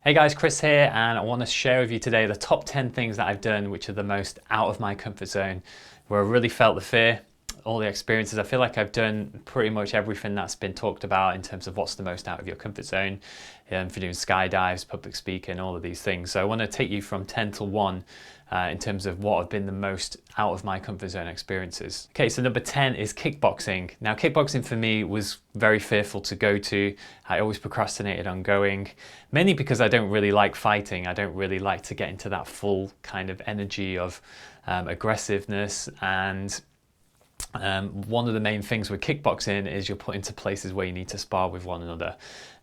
Hey guys, Chris here, and I want to share with you today the top 10 things that I've done which are the most out of my comfort zone, where I really felt the fear, all the experiences. I feel like I've done pretty much everything that's been talked about in terms of what's the most out of your comfort zone, for doing skydives, public speaking, all of these things. So I want to take you from 10 to 1 in terms of what have been the most out of my comfort zone experiences. Okay, so number 10 is kickboxing. Now, kickboxing for me was very fearful to go to. I always procrastinated on going, mainly because I don't really like fighting. I don't really like to get into that full kind of energy of aggressiveness. And one of the main things with kickboxing is you're put into places where you need to spar with one another.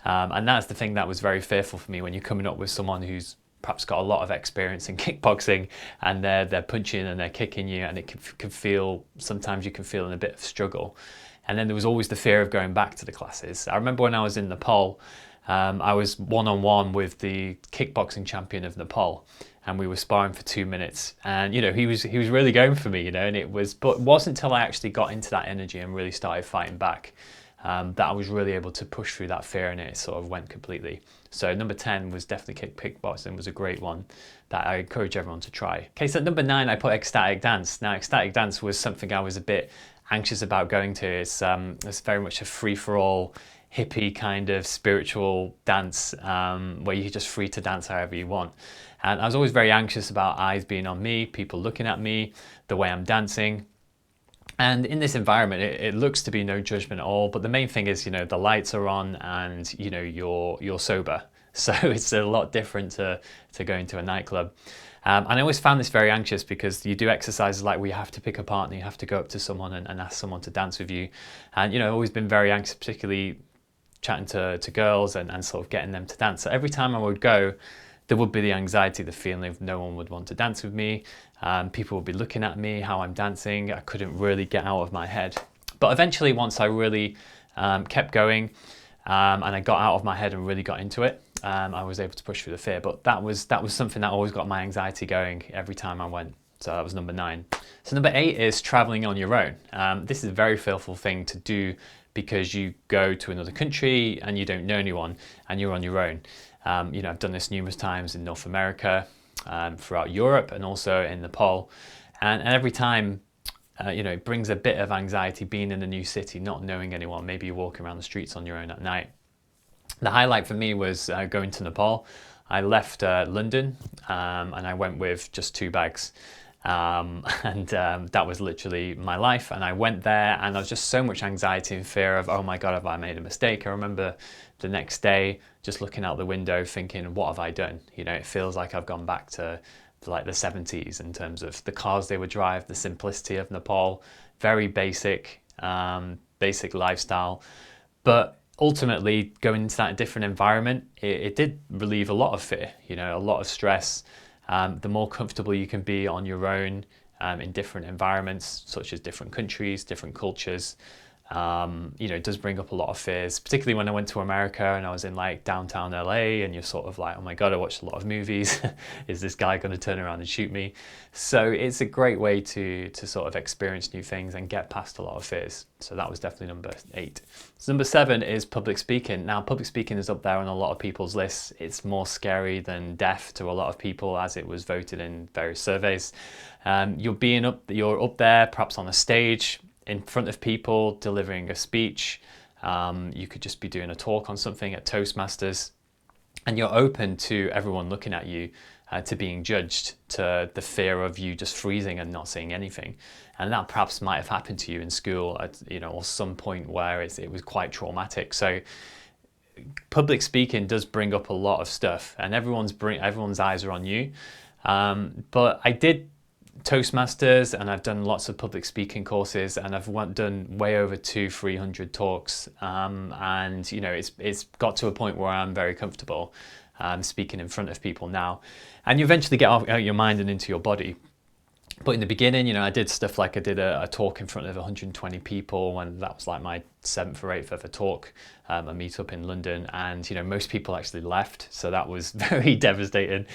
And that's the thing that was very fearful for me when you're coming up with someone who's perhaps got a lot of experience in kickboxing and they're punching and they're kicking you, and it can feel, sometimes you can feel in a bit of struggle. And then there was always the fear of going back to the classes. I remember when I was in Nepal, I was one-on-one with the kickboxing champion of Nepal, and we were sparring for 2 minutes, and he was really going for me, and but it wasn't until I actually got into that energy and really started fighting back that I was really able to push through that fear, and it sort of went completely. So number 10 was definitely kickboxing, was a great one that I encourage everyone to try. Okay, so number 9, I put ecstatic dance. Now, ecstatic dance was something I was a bit anxious about going to. It's very much a free-for-all, hippie kind of spiritual dance where you're just free to dance however you want. And I was always very anxious about eyes being on me, people looking at me, the way I'm dancing. And in this environment, it looks to be no judgment at all, but the main thing is, the lights are on and, you're sober. So it's a lot different to going to a nightclub. And I always found this very anxious because you do exercises like where you have to pick a partner, you have to go up to someone and ask someone to dance with you. And, I've always been very anxious, particularly chatting to girls and sort of getting them to dance. So every time I would go, there would be the anxiety, the feeling of no one would want to dance with me. People would be looking at me, how I'm dancing. I couldn't really get out of my head. But eventually, once I really kept going and I got out of my head and really got into it, I was able to push through the fear. But that was something that always got my anxiety going every time I went. So that was number 9. So number 8 is traveling on your own. This is a very fearful thing to do because you go to another country and you don't know anyone and you're on your own. I've done this numerous times in North America, throughout Europe, and also in Nepal. And every time, it brings a bit of anxiety being in a new city, not knowing anyone. Maybe you're walking around the streets on your own at night. The highlight for me was going to Nepal. I left London and I went with just 2 bags. That was literally my life, and I went there and there was just so much anxiety and fear of, oh my god, have I made a mistake? I remember the next day just looking out the window thinking, what have I done? It feels like I've gone back to like the 70s in terms of the cars they would drive, the simplicity of Nepal, very basic lifestyle. But ultimately, going into that different environment, it did relieve a lot of fear, a lot of stress. The more comfortable you can be on your own in different environments, such as different countries, different cultures, it does bring up a lot of fears, particularly when I went to America and I was in like downtown LA and you're sort of like, oh my God, I watched a lot of movies. Is this guy going to turn around and shoot me? So it's a great way to sort of experience new things and get past a lot of fears. So that was definitely number 8. So number 7 is public speaking. Now, public speaking is up there on a lot of people's lists. It's more scary than death to a lot of people, as it was voted in various surveys. You're up there, perhaps on a stage, in front of people, delivering a speech. You could just be doing a talk on something at Toastmasters, and you're open to everyone looking at you, to being judged, to the fear of you just freezing and not saying anything. And that perhaps might have happened to you in school at or some point where it was quite traumatic. So public speaking does bring up a lot of stuff, and everyone's eyes are on you. But I did Toastmasters, and I've done lots of public speaking courses, and I've done way over 200-300 talks, and it's got to a point where I'm very comfortable speaking in front of people now, and you eventually get out your mind and into your body. But in the beginning, I did stuff like I did a talk in front of 120 people, and that was like my 7th or 8th ever talk, a meetup in London, and most people actually left, so that was very devastating.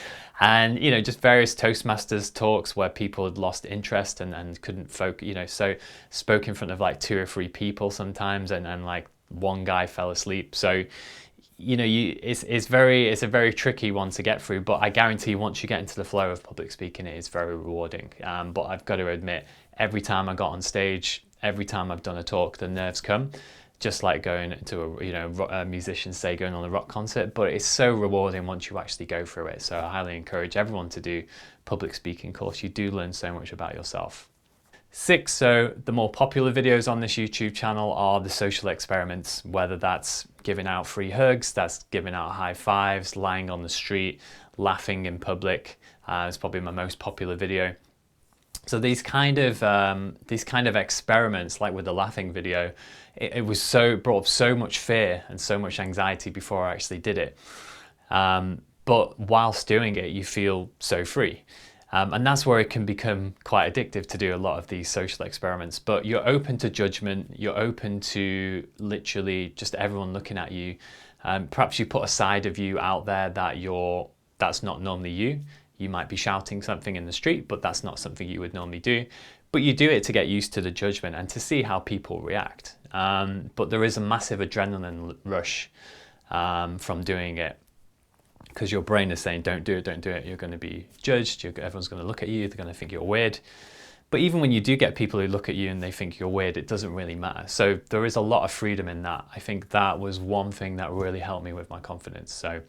And just various Toastmasters talks where people had lost interest and couldn't focus, so spoke in front of like 2 or 3 people sometimes, and like one guy fell asleep. So it's a very tricky one to get through, but I guarantee once you get into the flow of public speaking, it is very rewarding. But I've got to admit, every time I got on stage, every time I've done a talk, the nerves come, just like going to a musician, say, going on a rock concert. But it's so rewarding once you actually go through it. So I highly encourage everyone to do public speaking course. You do learn so much about yourself. 6, so the more popular videos on this YouTube channel are the social experiments, whether that's giving out free hugs, that's giving out high fives, lying on the street, laughing in public. It's probably my most popular video. So these kind of experiments, like with the laughing video, it brought up so much fear and so much anxiety before I actually did it. But whilst doing it, you feel so free. And that's where it can become quite addictive to do a lot of these social experiments. But you're open to judgment, you're open to literally just everyone looking at you. Perhaps you put a side of you out there that's not normally you. You might be shouting something in the street, but that's not something you would normally do. But you do it to get used to the judgment and to see how people react. But there is a massive adrenaline rush from doing it, because your brain is saying, don't do it, don't do it. You're going to be judged. Everyone's going to look at you. They're going to think you're weird. But even when you do get people who look at you and they think you're weird, it doesn't really matter. So there is a lot of freedom in that. I think that was one thing that really helped me with my confidence. So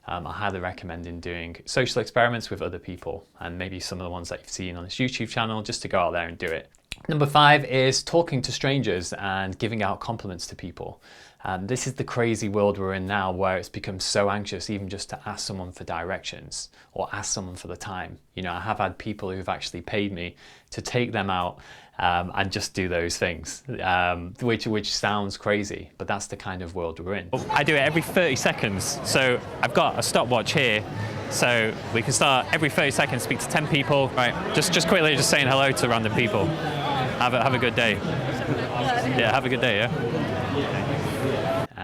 I highly recommend doing social experiments with other people, and maybe some of the ones that you've seen on this YouTube channel, just to go out there and do it. Number 5 is talking to strangers and giving out compliments to people. This is the crazy world we're in now, where it's become so anxious even just to ask someone for directions or ask someone for the time. I have had people who've actually paid me to take them out and just do those things, which sounds crazy, but that's the kind of world we're in. I do it every 30 seconds. So I've got a stopwatch here. So we can start every 30 seconds, speak to 10 people. Right, just quickly, just saying hello to random people. Have a good day. Yeah, have a good day, yeah.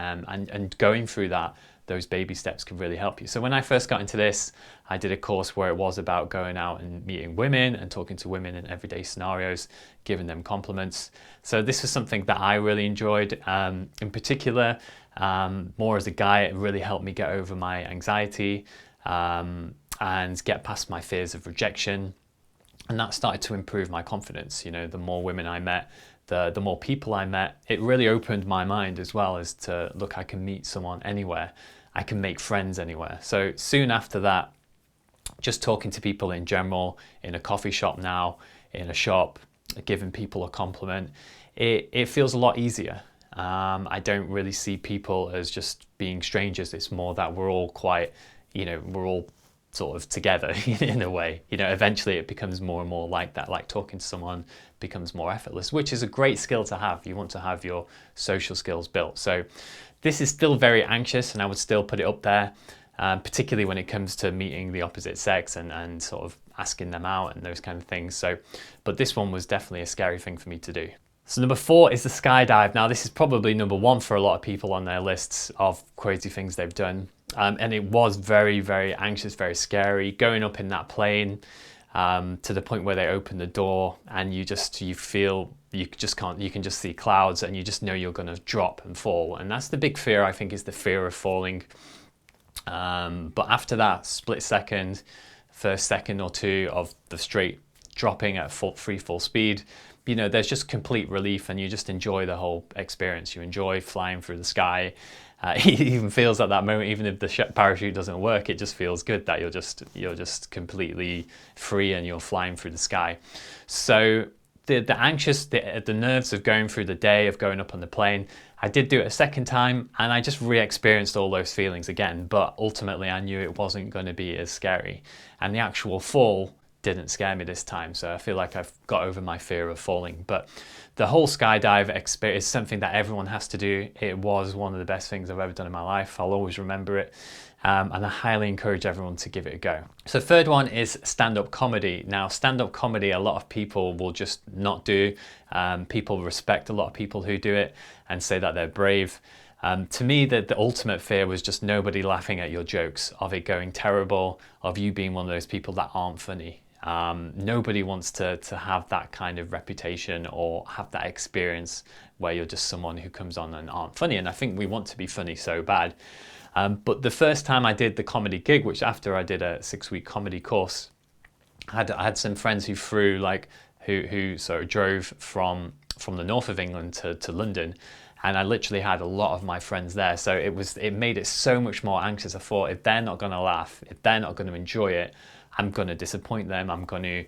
And going through those baby steps can really help you. So when I first got into this, I did a course where it was about going out and meeting women and talking to women in everyday scenarios, giving them compliments. So this was something that I really enjoyed. In particular, more as a guy, it really helped me get over my anxiety and get past my fears of rejection. And that started to improve my confidence. The more women I met, the more people I met, it really opened my mind as well, as to, look, I can meet someone anywhere. I can make friends anywhere. So soon after that, just talking to people in general, in a coffee shop now, in a shop, giving people a compliment, it feels a lot easier. I don't really see people as just being strangers. It's more that we're all quite, we're all sort of together in a way. Eventually it becomes more and more like that, like talking to someone becomes more effortless, which is a great skill to have. You want to have your social skills built. So this is still very anxious, and I would still put it up there, particularly when it comes to meeting the opposite sex and sort of asking them out and those kind of things. So, but this one was definitely a scary thing for me to do. So number 4 is the skydive. Now this is probably number 1 for a lot of people on their lists of crazy things they've done. And it was very, very anxious, very scary, going up in that plane to the point where they open the door and you feel, you can just see clouds and you just know you're going to drop and fall. And that's the big fear, I think, is the fear of falling. But after that split second, first second or two of the straight dropping at free fall speed, there's just complete relief, and you just enjoy the whole experience. You enjoy flying through the sky. It even feels at that moment, even if the parachute doesn't work, it just feels good that you're just completely free and you're flying through the sky. So the nerves of going through the day, of going up on the plane, I did do it a second time, and I just re-experienced all those feelings again. But ultimately, I knew it wasn't going to be as scary, and the actual fall didn't scare me this time. So I feel like I've got over my fear of falling. But the whole skydive experience is something that everyone has to do. It was one of the best things I've ever done in my life. I'll always remember it. And I highly encourage everyone to give it a go. So third one is stand-up comedy. Now, stand-up comedy, a lot of people will just not do. People respect a lot of people who do it and say that they're brave. To me, the ultimate fear was just nobody laughing at your jokes, of it going terrible, of you being one of those people that aren't funny. Nobody wants to have that kind of reputation or have that experience where you're just someone who comes on and aren't funny. And I think we want to be funny so bad. But the first time I did the comedy gig, which after I did a 6-week comedy course, I had some friends who flew, like, who sort of drove from the north of England to London, and I literally had a lot of my friends there. So it made it so much more anxious. I thought, if they're not going to laugh, if they're not going to enjoy it, I'm going to disappoint them. I'm going to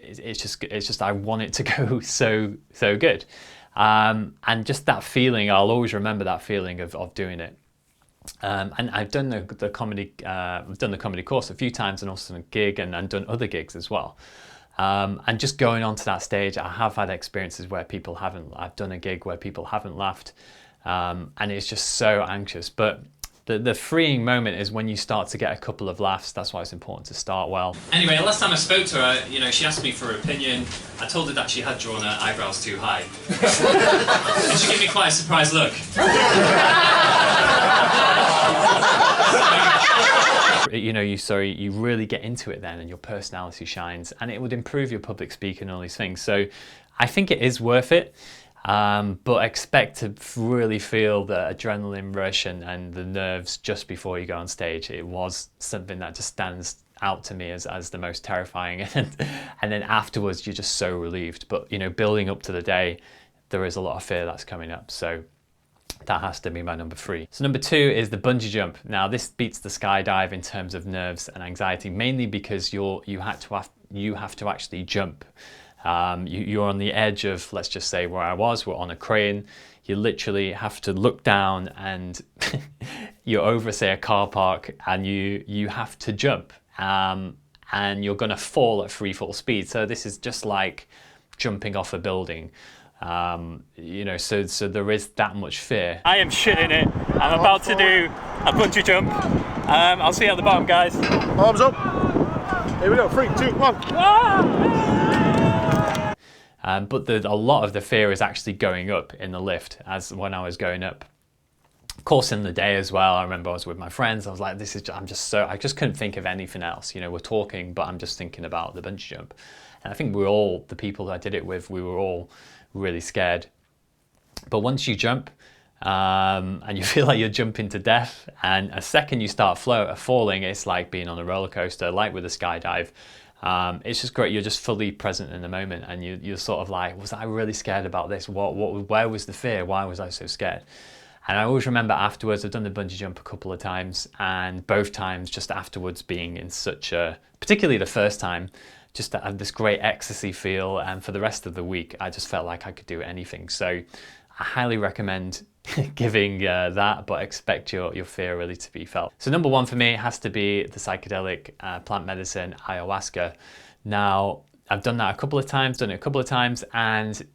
it's just I want it to go so good, and just that feeling, I'll always remember that feeling of doing it. And I've done the comedy course a few times, and also done a gig, and done other gigs as well. And just going onto that stage, I have had experiences where people haven't. I've done a gig where people haven't laughed, and it's just so anxious. But the freeing moment is when you start to get a couple of laughs. That's why it's important to start well. Anyway, last time I spoke to her, you know, she asked me for her opinion. I told her that she had drawn her eyebrows too high. And she gave me quite a surprised look. You know, you really get into it then, and your personality shines, and it would improve your public speaking and all these things. So I think it is worth it. But expect to really feel the adrenaline rush and the nerves just before you go on stage. It was something that just stands out to me as the most terrifying, and then afterwards you're just so relieved. But you know, building up to the day, there is a lot of fear that's coming up. So that has to be my number 3. So number 2 is the bungee jump. Now this beats the skydive in terms of nerves and anxiety, mainly because you have to actually jump. You're on the edge of, let's just say where I was, we're on a crane. You literally have to look down, and you're over, say, a car park, and you have to jump, and you're going to fall at free fall speed. So this is just like jumping off a building. You know, so there is that much fear. I am shitting it. I'm about to do a bungee jump. I'll see you at the bottom, guys. Arms up. Here we go. 3, 2, 1. But a lot of the fear is actually going up in the lift, as when I was going up. Of course, in the day as well, I remember I was with my friends. I was like, I just couldn't think of anything else. You know, we're talking, but I'm just thinking about the bungee jump. And I think the people that I did it with, we were all really scared. But once you jump, and you feel like you're jumping to death, and a second you start falling, it's like being on a roller coaster, like with a skydive. It's just great. You're just fully present in the moment, and you're sort of like, was I really scared about this? Where was the fear? Why was I so scared? And I always remember afterwards, I've done the bungee jump a couple of times, and both times just afterwards being in particularly the first time, just to have this great ecstasy feel, and for the rest of the week, I just felt like I could do anything. So I highly recommend giving that, but expect your fear really to be felt. So number 1 for me has to be the psychedelic plant medicine, ayahuasca. Now, I've done that a couple of times, and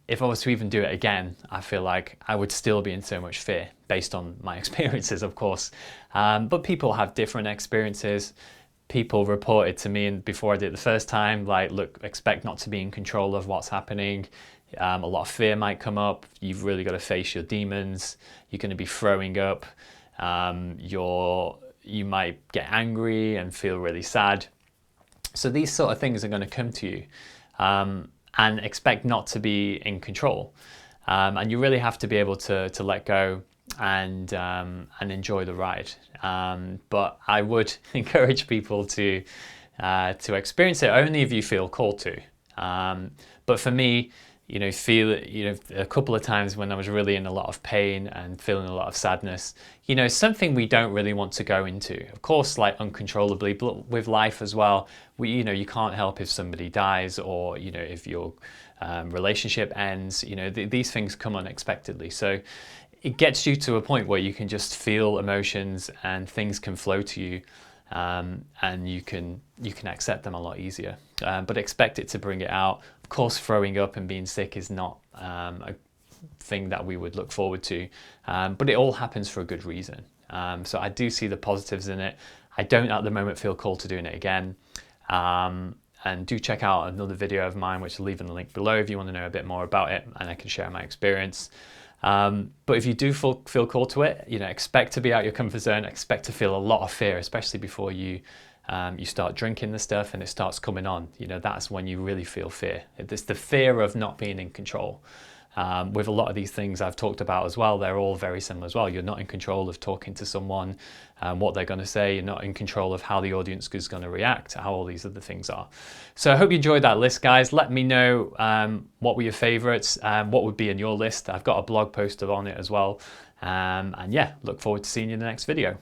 if I was to even do it again, I feel like I would still be in so much fear based on my experiences, of course. But people have different experiences. People reported to me, and before I did it the first time, like, look, expect not to be in control of what's happening. A lot of fear might come up. You've really got to face your demons. You're going to be throwing up. You might get angry and feel really sad. So these sort of things are going to come to you, and expect not to be in control. And you really have to be able to let go and enjoy the ride. But I would encourage people to experience it only if you feel called to. But for me, a couple of times when I was really in a lot of pain and feeling a lot of sadness, something we don't really want to go into. Of course, like uncontrollably, but with life as well, you can't help if somebody dies, or, if your relationship ends, these things come unexpectedly. So it gets you to a point where you can just feel emotions and things can flow to you, and you can accept them a lot easier. But expect it to bring it out. Of course, throwing up and being sick is not a thing that we would look forward to, but it all happens for a good reason. So I do see the positives in it. I don't at the moment feel called to doing it again. And do check out another video of mine, which I'll leave in the link below if you want to know a bit more about it, and I can share my experience. But if you do feel called to it, expect to be out your comfort zone, expect to feel a lot of fear, especially before you start drinking the stuff and it starts coming on. That's when you really feel fear. It's the fear of not being in control. with a lot of these things I've talked about as well, they're all very similar as well. You're not in control of talking to someone, what they're going to say. You're not in control of how the audience is going to react, how all these other things are. So I hope you enjoyed that list, guys. Let me know what were your favorites, what would be in your list. I've got a blog post on it as well. And yeah, look forward to seeing you in the next video.